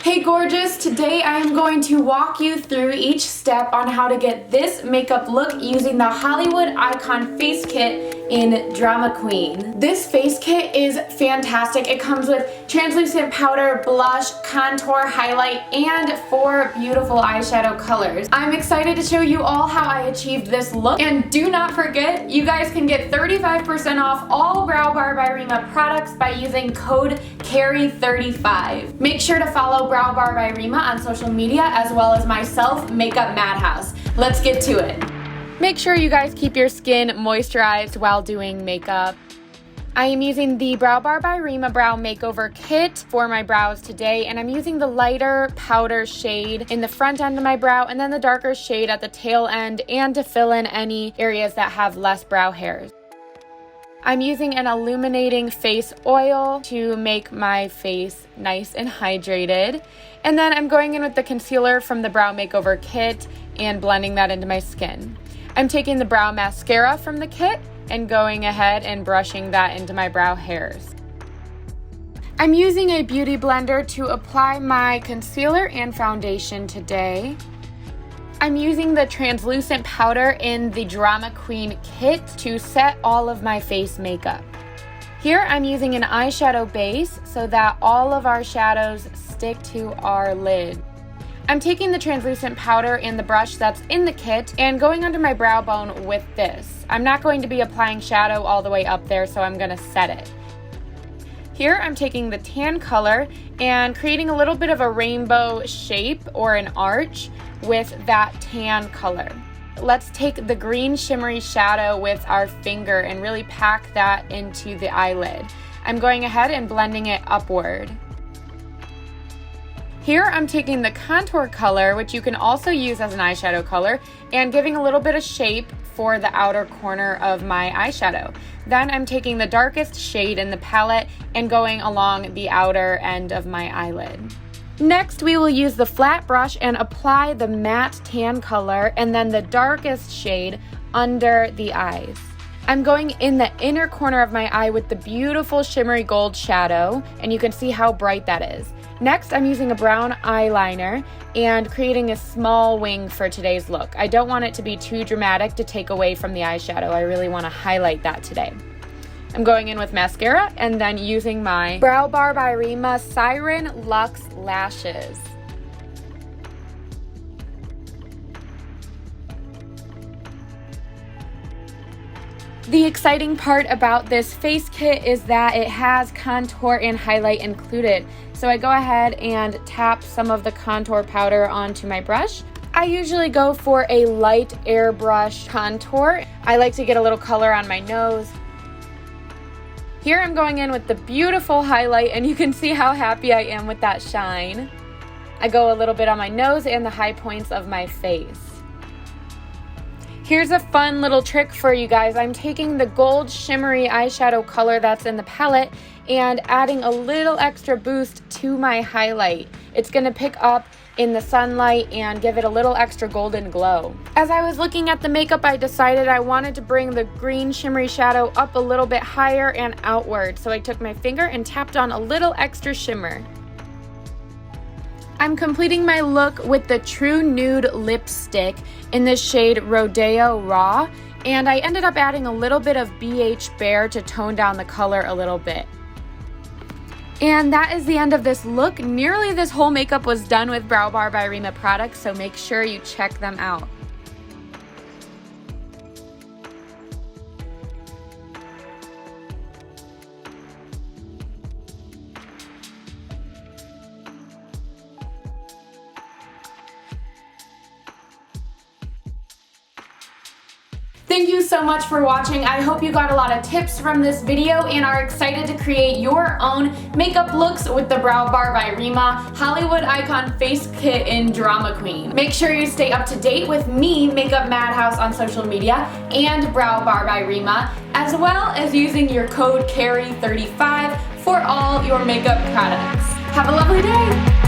Hey gorgeous, today I am going to walk you through each step on how to get this makeup look using the Hollywood Icon Face Kit in Drama Queen. This face kit is fantastic. It comes with translucent powder, blush, contour, highlight, and 4 beautiful eyeshadow colors. I'm excited to show you all how I achieved this look, and do not forget, you guys can get 35% off all Brow Bar by Reema products by using code CARRY35. Make sure to follow Brow Bar by Reema on social media as well as myself, Makeup Madhouse. Let's get to it. Make sure you guys keep your skin moisturized while doing makeup. I am using the Brow Bar by Reema Brow Makeover Kit for my brows today, and I'm using the lighter powder shade in the front end of my brow and then the darker shade at the tail end and to fill in any areas that have less brow hairs. I'm using an illuminating face oil to make my face nice and hydrated. And then I'm going in with the concealer from the Brow Makeover Kit and blending that into my skin. I'm taking the brow mascara from the kit and going ahead and brushing that into my brow hairs. I'm using a beauty blender to apply my concealer and foundation today. I'm using the translucent powder in the Drama Queen kit to set all of my face makeup. Here I'm using an eyeshadow base so that all of our shadows stick to our lid. I'm taking the translucent powder in the brush that's in the kit and going under my brow bone with this. I'm not going to be applying shadow all the way up there, so I'm going to set it. Here I'm taking the tan color and creating a little bit of a rainbow shape or an arch with that tan color. Let's take the green shimmery shadow with our finger and really pack that into the eyelid. I'm going ahead and blending it upward. Here I'm taking the contour color, which you can also use as an eyeshadow color, and giving a little bit of shape for the outer corner of my eyeshadow. Then I'm taking the darkest shade in the palette and going along the outer end of my eyelid. Next, we will use the flat brush and apply the matte tan color and then the darkest shade under the eyes. I'm going in the inner corner of my eye with the beautiful shimmery gold shadow, and you can see how bright that is. Next, I'm using a brown eyeliner and creating a small wing for today's look. I don't want it to be too dramatic to take away from the eyeshadow. I really want to highlight that today. I'm going in with mascara and then using my Brow Bar by Reema Siren Luxe Lashes. The exciting part about this face kit is that it has contour and highlight included. So I go ahead and tap some of the contour powder onto my brush. I usually go for a light airbrush contour. I like to get a little color on my nose. Here I'm going in with the beautiful highlight, and you can see how happy I am with that shine. I go a little bit on my nose and the high points of my face. Here's a fun little trick for you guys. I'm taking the gold shimmery eyeshadow color that's in the palette and adding a little extra boost to my highlight. It's gonna pick up in the sunlight and give it a little extra golden glow. As I was looking at the makeup, I decided I wanted to bring the green shimmery shadow up a little bit higher and outward. So I took my finger and tapped on a little extra shimmer. I'm completing my look with the True Nude lipstick in the shade Rodeo Raw, and I ended up adding a little bit of BH Bare to tone down the color a little bit. And that is the end of this look. Nearly this whole makeup was done with Brow Bar by Reema products, so make sure you check them out. Thank you so much for watching. I hope you got a lot of tips from this video and are excited to create your own makeup looks with the Brow Bar by Reema Hollywood Icon Face Kit in Drama Queen. Make sure you stay up to date with me, Makeup Madhouse, on social media and Brow Bar by Reema, as well as using your code CARRY35 for all your makeup products. Have a lovely day!